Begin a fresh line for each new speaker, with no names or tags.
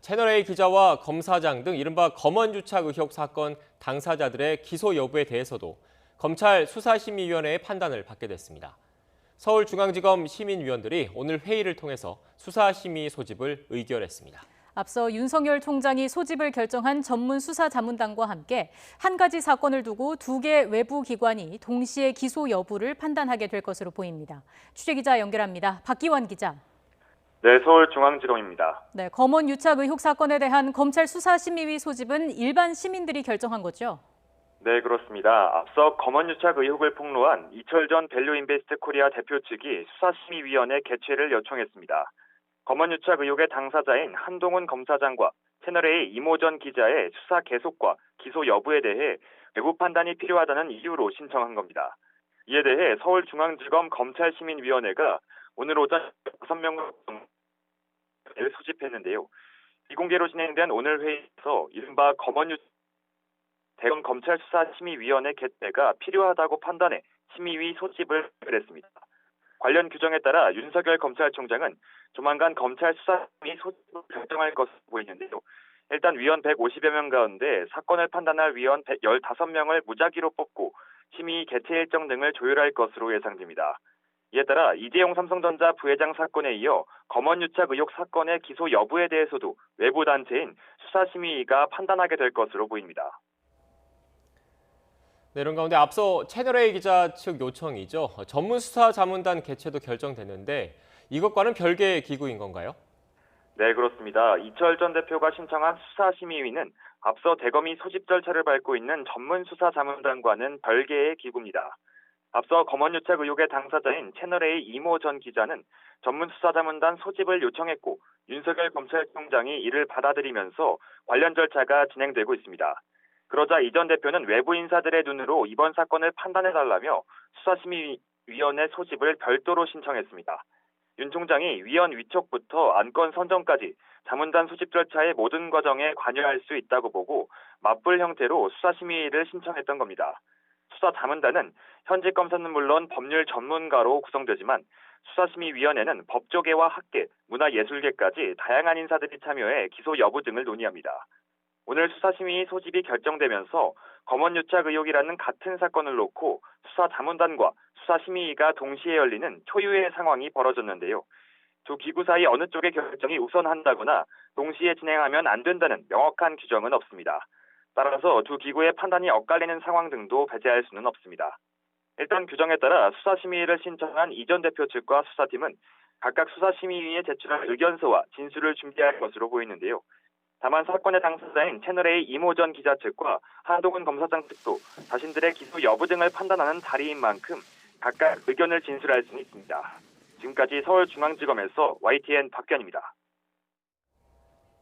채널A 기자와 검사장 등 이른바 검언유착 의혹 사건 당사자들의 기소 여부에 대해서도 검찰 수사심의위원회의 판단을 받게 됐습니다. 서울중앙지검 시민위원들이 오늘 회의를 통해서 수사심의 소집을 의결했습니다.
앞서 윤석열 총장이 소집을 결정한 전문수사자문단과 함께 한 가지 사건을 두고 두 개 외부 기관이 동시에 기소 여부를 판단하게 될 것으로 보입니다. 취재기자 연결합니다. 박기환 기자.
네, 서울중앙지검입니다.
네, 검언유착 의혹 사건에 대한 검찰 수사심의위 소집은 일반 시민들이 결정한 거죠?
네, 그렇습니다. 앞서 검언유착 의혹을 폭로한 이철전 밸류인베스트 코리아 대표 측이 수사심의위원회 개최를 요청했습니다. 검언유착 의혹의 당사자인 한동훈 검사장과 채널A 이모전 기자의 수사 계속과 기소 여부에 대해 외부 판단이 필요하다는 이유로 신청한 겁니다. 이에 대해 서울중앙지검 검찰시민위원회가 오늘 오전 6명을 소집했는데요. 비공개로 진행된 오늘 회의에서 이른바 검언유착 대검 검찰수사심의위원회 개최가 필요하다고 판단해 심의위 소집을 결정했습니다. 관련 규정에 따라 윤석열 검찰총장은 조만간 검찰 수사심의 소집을 결정할 것으로 보이는데요. 일단 위원 150여 명 가운데 사건을 판단할 위원 15명을 무작위로 뽑고 심의 개최 일정 등을 조율할 것으로 예상됩니다. 이에 따라 이재용 삼성전자 부회장 사건에 이어 검언유착 의혹 사건의 기소 여부에 대해서도 외부 단체인 수사심의위가 판단하게 될 것으로 보입니다.
네, 이런 가운데 앞서 채널A 기자 측 요청이죠. 전문수사자문단 개최도 결정됐는데 이것과는 별개의 기구인 건가요?
네, 그렇습니다. 이철 전 대표가 신청한 수사심의위는 앞서 대검이 소집 절차를 밟고 있는 전문수사자문단과는 별개의 기구입니다. 앞서 검언유착 의혹의 당사자인 채널A 이모 전 기자는 전문수사자문단 소집을 요청했고 윤석열 검찰총장이 이를 받아들이면서 관련 절차가 진행되고 있습니다. 그러자 이 전 대표는 외부 인사들의 눈으로 이번 사건을 판단해달라며 수사심의위원회 소집을 별도로 신청했습니다. 윤 총장이 위원 위촉부터 안건 선정까지 자문단 소집 절차의 모든 과정에 관여할 수 있다고 보고 맞불 형태로 수사심의를 신청했던 겁니다. 수사자문단은 현직 검사는 물론 법률 전문가로 구성되지만 수사심의위원회는 법조계와 학계, 문화예술계까지 다양한 인사들이 참여해 기소 여부 등을 논의합니다. 오늘 수사심의 소집이 결정되면서 검언유착 의혹이라는 같은 사건을 놓고 수사자문단과 수사심의가 동시에 열리는 초유의 상황이 벌어졌는데요. 두 기구 사이 어느 쪽의 결정이 우선한다거나 동시에 진행하면 안 된다는 명확한 규정은 없습니다. 따라서 두 기구의 판단이 엇갈리는 상황 등도 배제할 수는 없습니다. 일단 규정에 따라 수사심의를 신청한 이 전 대표 측과 수사팀은 각각 수사심의위에 제출할 의견서와 진술을 준비할 것으로 보이는데요. 다만 사건의 당사자인 채널A 이모전 기자 측과 한동훈 검사장 측도 자신들의 기소 여부 등을 판단하는 자리인 만큼 각각 의견을 진술할 수는 있습니다. 지금까지 서울중앙지검에서 YTN 박규환입니다.